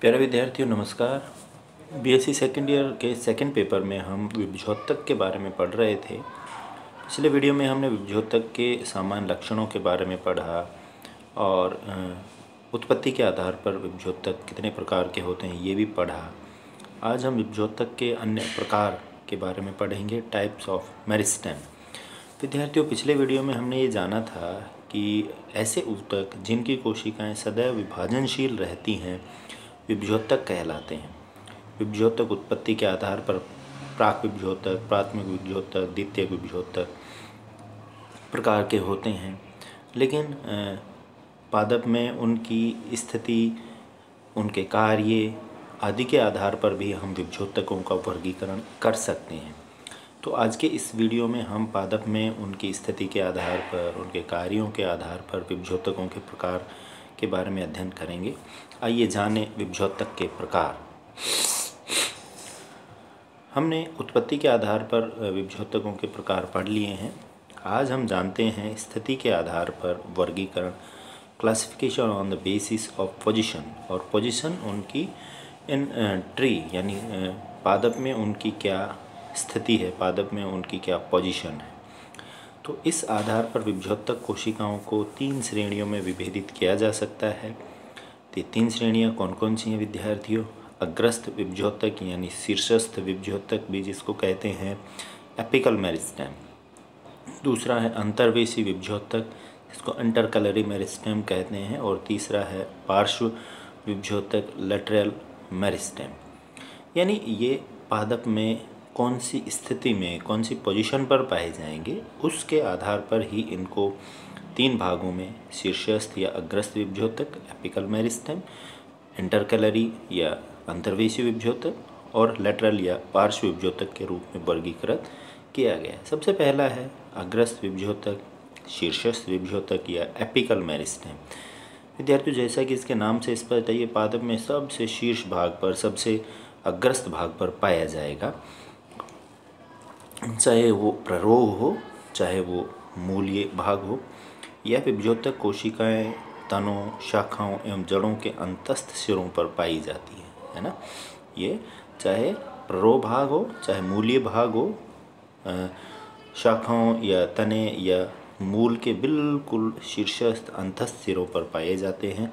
प्यारे विद्यार्थियों नमस्कार। बीएससी सेकेंड ईयर के सेकंड पेपर में हम विभुजोतक के बारे में पढ़ रहे थे। पिछले वीडियो में हमने विभुजोतक के सामान्य लक्षणों के बारे में पढ़ा और उत्पत्ति के आधार पर विभुजोतक कितने प्रकार के होते हैं ये भी पढ़ा। आज हम विभुजोतक के अन्य प्रकार के बारे में पढ़ेंगे, टाइप्स ऑफ मेरिस्टेम। विद्यार्थियों, पिछले वीडियो में हमने ये जाना था कि ऐसे ऊतक जिनकी कोशिकाएं सदैव विभाजनशील रहती हैं विभुजोतक कहलाते हैं। विभुजोतक उत्पत्ति के आधार पर प्राक विभुजोतक, प्राथमिक विभुजोतक, द्वितीयक विभुजोतक प्रकार के होते हैं, लेकिन पादप में उनकी स्थिति, उनके कार्य आदि के आधार पर भी हम विभुजोतकों का वर्गीकरण कर सकते हैं। तो आज के इस वीडियो में हम पादप में उनकी स्थिति के आधार पर, उनके कार्यों के आधार पर विभुजोतकों के प्रकार के बारे में अध्ययन करेंगे। आइए जानें विभुजोतक के प्रकार। हमने उत्पत्ति के आधार पर विभुजोतकों के प्रकार पढ़ लिए हैं। आज हम जानते हैं स्थिति के आधार पर वर्गीकरण, classification on the basis of position. और पोजीशन उनकी इन ट्री यानी पादप में उनकी क्या स्थिति है, पादप में उनकी क्या पोजीशन है। तो इस आधार पर विभुजोतक कोशिकाओं को 3 श्रेणियों में विभेदित किया जा सकता है। तो 3 श्रेणियाँ कौन कौन सी हैं विद्यार्थियों? अग्रस्थ विभुजोतक यानी शीर्षस्थ विभुजोतक भी जिसको कहते हैं एपिकल मेरिस्टेम। दूसरा है अंतर्वेशी विभुजोतक जिसको इंटरकलरी मेरिस्टेम कहते हैं। और तीसरा है पार्श्व विभुजोतक लैटरल मेरिस्टेम। यानी ये पादप में कौन सी स्थिति में, कौन सी पोजीशन पर पाए जाएंगे उसके आधार पर ही इनको 3 भागों में शीर्षस्थ या अग्रस्थ विभुजोतक एपिकल मेरिस्टेम, इंटरकलरी या अंतर्वेशी विभुजोतक और लैटरल या पार्श्व विभुजोतक के रूप में वर्गीकृत किया गया है। सबसे पहला है अग्रस्थ विभुजोतक, शीर्षस्थ विभुजोतक या एपिकल मेरिस्टेम। विद्यार्थियों, जैसा कि इसके नाम से स्पष्ट है, ये पादप में सबसे शीर्ष भाग पर, सबसे अग्रस्त भाग पर पाया जाएगा। चाहे वो प्ररोह हो, चाहे वो मूलीय भाग हो। यह विभुजोतक कोशिकाएं तनों, शाखाओं एवं जड़ों के अंतस्थ सिरों पर पाई जाती है ना। ये चाहे प्ररोह भाग हो, चाहे मूलीय भाग हो, शाखाओं या तने या मूल के बिल्कुल शीर्षस्थ अंतस्थ सिरों पर पाए जाते हैं।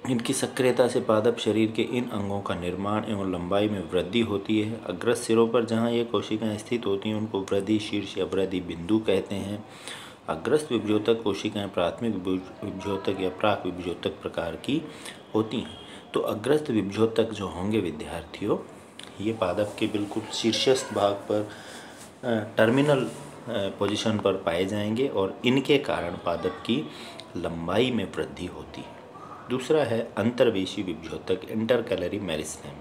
इनकी सक्रियता से पादप शरीर के इन अंगों का निर्माण एवं लंबाई में वृद्धि होती है। अग्रस्त सिरों पर जहाँ ये कोशिकाएं स्थित होती हैं उनको वृद्धि शीर्ष या वृद्धि बिंदु कहते हैं। अग्रस्त विभुजोतक कोशिकाएं प्राथमिक विभुजोतक या प्राक विभुजोतक प्रकार की होती हैं। तो अग्रस्त विभुजोतक जो होंगे विद्यार्थियों, ये पादप के बिल्कुल शीर्षस्थ भाग पर, टर्मिनल पोजीशन पर पाए जाएंगे और इनके कारण पादप की लंबाई में वृद्धि होती है। दूसरा है अंतर्वेशी विभुजोतक, इंटरकलरी मेरिस्टेम।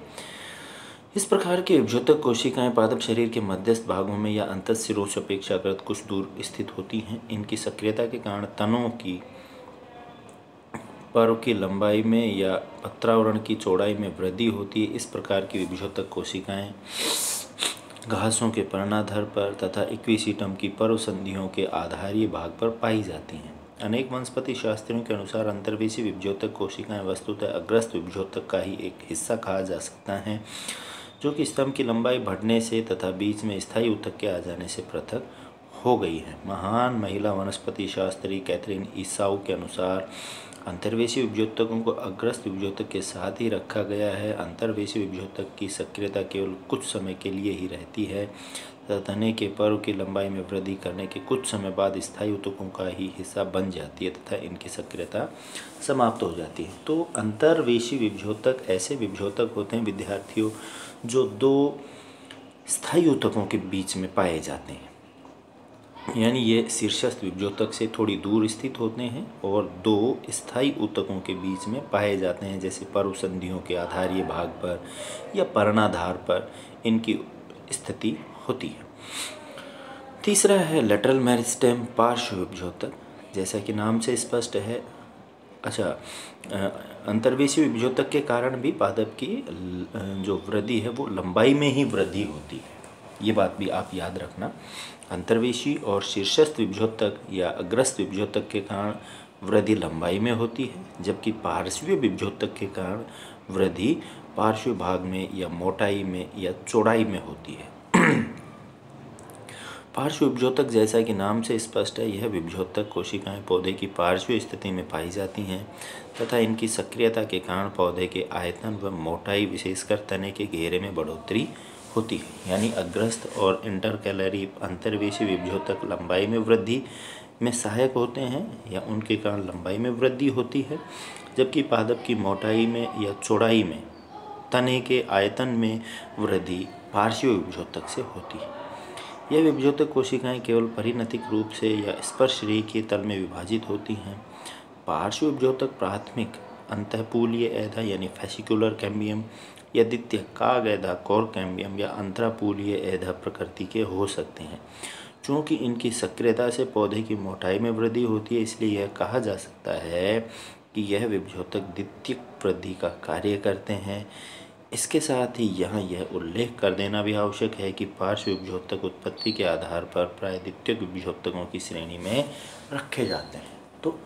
इस प्रकार के विभुजोतक कोशिकाएं पादप शरीर के मध्यस्थ भागों में या अंतस्थ सिरों से अपेक्षाकृत कुछ दूर स्थित होती हैं। इनकी सक्रियता के कारण तनों की पर की लंबाई में या पत्रावरण की चौड़ाई में वृद्धि होती है। इस प्रकार की विभुजोतक कोशिकाएं घासों के पर्णाधार पर तथा इक्विसिटम की पर्व संधियों के आधारीय भाग पर पाई जाती हैं। अनेक वनस्पति शास्त्रियों के अनुसार अंतर्वेशी विभुजोतक कोशिकाएं वस्तुतः अग्रस्त विभुजोतक का ही एक हिस्सा कहा जा सकता है, जो कि स्तंभ की लंबाई बढ़ने से तथा बीच में स्थायी ऊतक के आ जाने से पृथक हो गई है। महान महिला वनस्पति शास्त्री कैथरीन ईसाऊ के अनुसार अंतर्वेशी विभुजोतकों को अग्रस्त विभुजोतक के साथ ही रखा गया है। अंतर्वेशी विभुजोतक की सक्रियता केवल कुछ समय के लिए ही रहती है तथा तने के पर्व की लंबाई में वृद्धि करने के कुछ समय बाद स्थायी ऊतकों का ही हिस्सा बन जाती है तथा इनकी सक्रियता समाप्त हो जाती है। तो अंतर्वेशी विभुजोतक ऐसे विभुजोतक होते हैं विद्यार्थियों जो 2 स्थायी ऊतकों के बीच में पाए जाते हैं। यानी ये शीर्षस्थ विभुजोतक से थोड़ी दूर स्थित होते हैं और 2 स्थायी ऊतकों के बीच में पाए जाते हैं, जैसे पर्व संधियों के आधारीय भाग पर या पर्णाधार पर इनकी स्थिति होती है। तीसरा है लैटरल मेरिस्टेम, पार्श्व विभुजोतक। जैसा कि नाम से स्पष्ट है, अंतर्वेशी विभुजोतक के कारण भी पादप की जो वृद्धि है वो लंबाई में ही वृद्धि होती है। ये बात भी आप याद रखना। अंतर्वेशी और शीर्षस्थ विभुजोतक या अग्रस्त विभुजोतक के कारण वृद्धि लंबाई में होती है, जबकि पार्श्वीय विभज्योतक के कारण वृद्धि पार्श्व भाग में या मोटाई में या चौड़ाई में होती है। पार्श्व विभज्योतक, जैसा कि नाम से स्पष्ट है, यह विभज्योतक कोशिकाएं पौधे की पार्श्व स्थिति में पाई जाती हैं तथा इनकी सक्रियता के कारण पौधे के आयतन व मोटाई, विशेषकर तने के घेरे में बढ़ोतरी होती है। यानी अग्रस्थ और इंटरकैलरी अंतर्वेशी विभज्योतक लंबाई में वृद्धि में सहायक होते हैं या उनके कारण लंबाई में वृद्धि होती है, जबकि पादप की मोटाई में या चौड़ाई में, तने के आयतन में वृद्धि पार्श्व विभज्योतक से होती है। यह विभज्योतक कोशिकाएं केवल परिणतिक रूप से या स्पर्श रेखीय तल में विभाजित होती हैं। पार्श्व विभज्योतक प्राथमिक अंतःपूलीय एधा यानी फेसिकुलर कैम्बियम या द्वितीय काग एधा कोर कैम्बियम या अंतरापूलीय एधा प्रकृति के हो सकते हैं। चूँकि इनकी सक्रियता से पौधे की मोटाई में वृद्धि होती है, इसलिए यह कहा जा सकता है कि यह विभज्योतक द्वितीयक वृद्धि का कार्य करते हैं। इसके साथ ही यहाँ यह उल्लेख कर देना भी आवश्यक है कि पार्श्व विभज्योतक उत्पत्ति के आधार पर प्राय द्वितीयक विभज्योतकों की श्रेणी में रखे जाते हैं। तो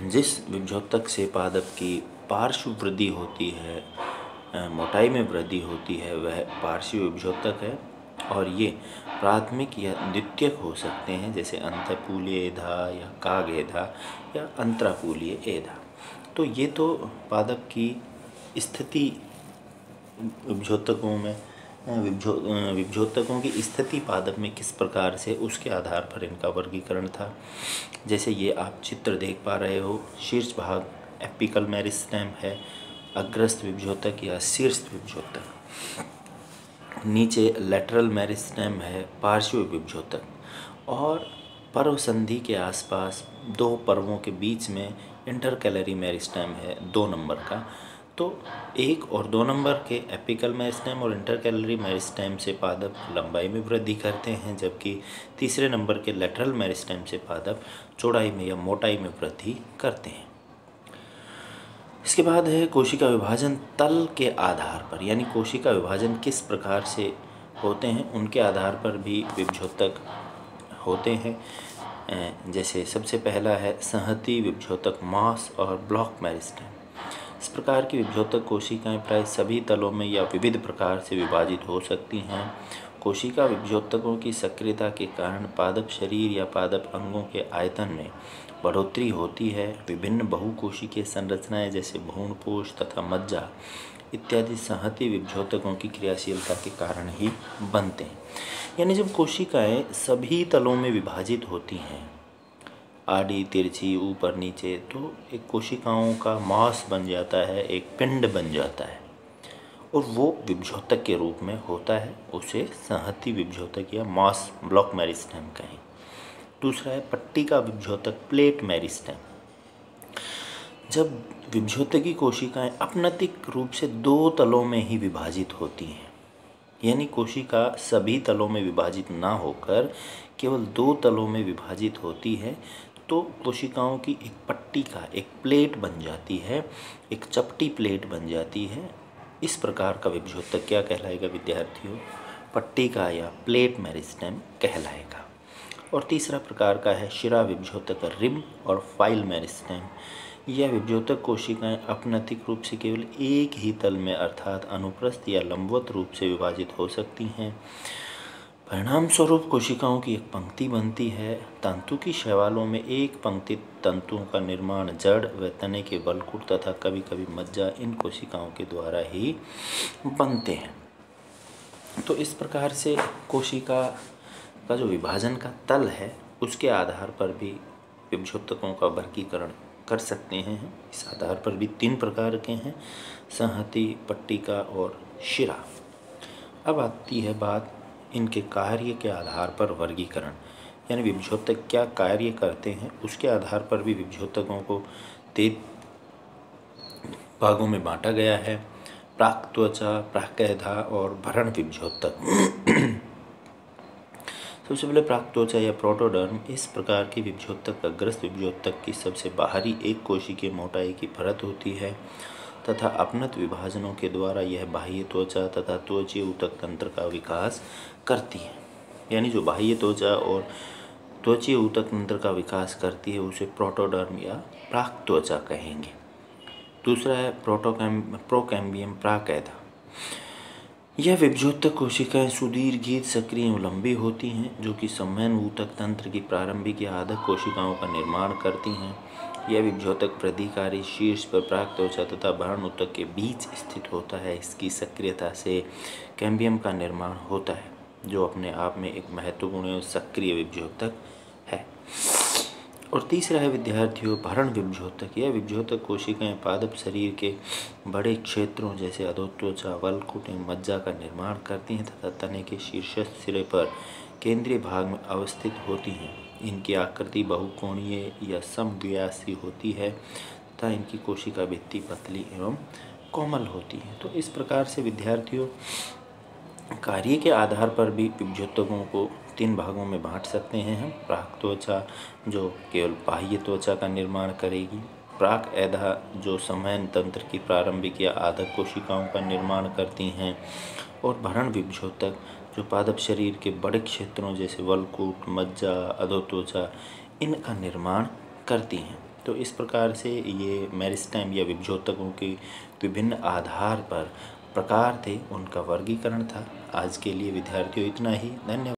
जिस विभज्योतक से पादप की पार्श्व वृद्धि होती है, मोटाई में वृद्धि होती है, वह पार्श्व विभज्योतक है और ये प्राथमिक या द्वितीयक हो सकते हैं, जैसे अंतःपूलीय एधा या काग एधा या अंतरापूलीय एधा। तो ये तो पादप की स्थिति विभज्योतकों में विभज्योतकों की स्थिति पादप में किस प्रकार से, उसके आधार पर इनका वर्गीकरण था। जैसे ये आप चित्र देख पा रहे हो, शीर्ष भाग एपिकल मेरिस्टेम है, अग्रस्थ विभज्योतक या शीर्ष विभज्योतक, नीचे लेटरल मेरिस्टेम है, पार्श्व विभज्योतक, और पर्व संधि के आसपास दो पर्वों के बीच में इंटरकैलरी मेरिस्टेम है 2 नंबर का। तो 1 और 2 नंबर के एपिकल मेरिस्टेम और इंटरकैलरी मेरिस्टेम से पादप लंबाई में वृद्धि करते हैं, जबकि तीसरे नंबर के लेटरल मेरिस्टेम से पादप चौड़ाई में या मोटाई में वृद्धि करते हैं। इसके बाद है कोशिका विभाजन तल के आधार पर, यानी कोशिका विभाजन किस प्रकार से होते हैं उनके आधार पर भी विभज्योतक होते हैं। जैसे सबसे पहला है संहति विभज्योतक, मास और ब्लॉक मेरिस्टेम। इस प्रकार की विभज्योतक कोशिकाएं प्राय सभी तलों में या विविध प्रकार से विभाजित हो सकती हैं। कोशिका विभज्योतकों की सक्रियता के कारण पादप शरीर या पादप अंगों के आयतन में बढ़ोतरी होती है। विभिन्न बहुकोशिकीय संरचनाएं जैसे भ्रूणपोष तथा मज्जा इत्यादि संहति विभज्योतकों की क्रियाशीलता के कारण ही बनते हैं। यानी जब कोशिकाएं सभी तलों में विभाजित होती हैं, आड़ी तिरछी ऊपर नीचे, तो एक कोशिकाओं का मास बन जाता है, एक पिंड बन जाता है और वो विभज्योतक के रूप में होता है। उसे संहति विभज्योतक या मास ब्लॉक मेरिस्टेम कहें। दूसरा है पट्टिका विभज्योतक, प्लेट मेरिस्टेम। जब विभज्योतकी कोशिकाएं अपनतिक रूप से 2 तलों में ही विभाजित होती हैं, यानी कोशिका सभी तलों में विभाजित ना होकर केवल 2 तलों में विभाजित होती है, तो कोशिकाओं की एक पट्टिका, एक प्लेट बन जाती है, एक चपटी प्लेट बन जाती है। इस प्रकार का विभज्योतक क्या कहलाएगा विद्यार्थियों? पट्टिका या प्लेट मेरिस्टेम कहलाएगा। और तीसरा प्रकार का है शिरा विभज्योतक, रिम और फाइल मेरिस्टेम। यह विभज्योतक कोशिकाएं अपनतिक रूप से केवल एक ही तल में अर्थात अनुप्रस्थ या लंबवत रूप से विभाजित हो सकती हैं। परिणाम स्वरूप कोशिकाओं की एक पंक्ति बनती है। तंतु की शैवालों में एक पंक्ति तंतुओं का निर्माण जड़ व तने के वलकुट तथा कभी कभी मज्जा इन कोशिकाओं के द्वारा ही बनते हैं। तो इस प्रकार से कोशिका का जो विभाजन का तल है उसके आधार पर भी विभज्योतकों का वर्गीकरण कर सकते हैं। इस आधार पर भी 3 प्रकार के हैं, संहति, पट्टिका और शिरा। अब आती है बात इनके कार्य के आधार पर वर्गीकरण, यानी विभज्योतक क्या कार्य करते हैं उसके आधार पर भी विभज्योतकों को 3 भागों में बांटा गया है। प्राक त्वचा, प्राकैधा और भरण विभज्योतक। सबसे पहले प्राक त्वचा या प्रोटोडर्म। इस प्रकार की विभज्योतक अग्रस्थ विभज्योतक की सबसे बाहरी एक कोशिकीय मोटाई की परत होती है तथा अपनत विभाजनों के द्वारा यह बाह्य त्वचा तथा त्वचीय ऊतक तंत्र का विकास करती है। यानी जो बाह्य त्वचा और त्वचीय ऊतक तंत्र का विकास करती है उसे प्रोटोडर्म या प्राक त्वचा कहेंगे। दूसरा है प्रोकैम्बियम प्राकैदा। यह विभजोतक कोशिकाएं सुदीर्घित, सक्रिय एवं लंबी होती हैं जो कि संवहन ऊतक तंत्र की प्रारंभिक या आधक कोशिकाओं का निर्माण करती हैं। यह विभजोतक प्रधिकारी शीर्ष पर प्राक त्वचा तथा भरण ऊतक के बीच स्थित होता है। इसकी सक्रियता से कैम्बियम का निर्माण होता है जो अपने आप में एक महत्वपूर्ण एवं सक्रिय विभजोतक है। और तीसरा है विद्यार्थियों भरण विभजोतक। यह विभजोतक कोशिकाएं पादप शरीर के बड़े क्षेत्रों जैसे अधोत्वचा, वल्कुट एवं मज्जा का निर्माण करती हैं तथा तने के शीर्षस्थ सिरे पर केंद्रीय भाग में अवस्थित होती हैं। इनकी आकृति बहुकोणीय या समव्यासी होती है तथा इनकी कोशिका भित्ति पतली एवं कोमल होती है। तो इस प्रकार से विद्यार्थियों कार्य के आधार पर भी विभजोतकों को 3 भागों में बांट सकते हैं हम। प्राक त्वचा जो केवल बाह्य त्वचा का निर्माण करेगी, प्राकैदा जो संवहन तंत्र की प्रारंभिक या आधक कोशिकाओं का निर्माण करती हैं, और भरण विभजोतक जो पादप शरीर के बड़े क्षेत्रों जैसे वल्कुट, मज्जा, अधोत्वचा इनका निर्माण करती हैं। तो इस प्रकार से ये मेरिस्टेम या विभजोतकों के विभिन्न आधार पर प्रकार थे, उनका वर्गीकरण था। आज के लिए विद्यार्थियों इतना ही। धन्यवाद।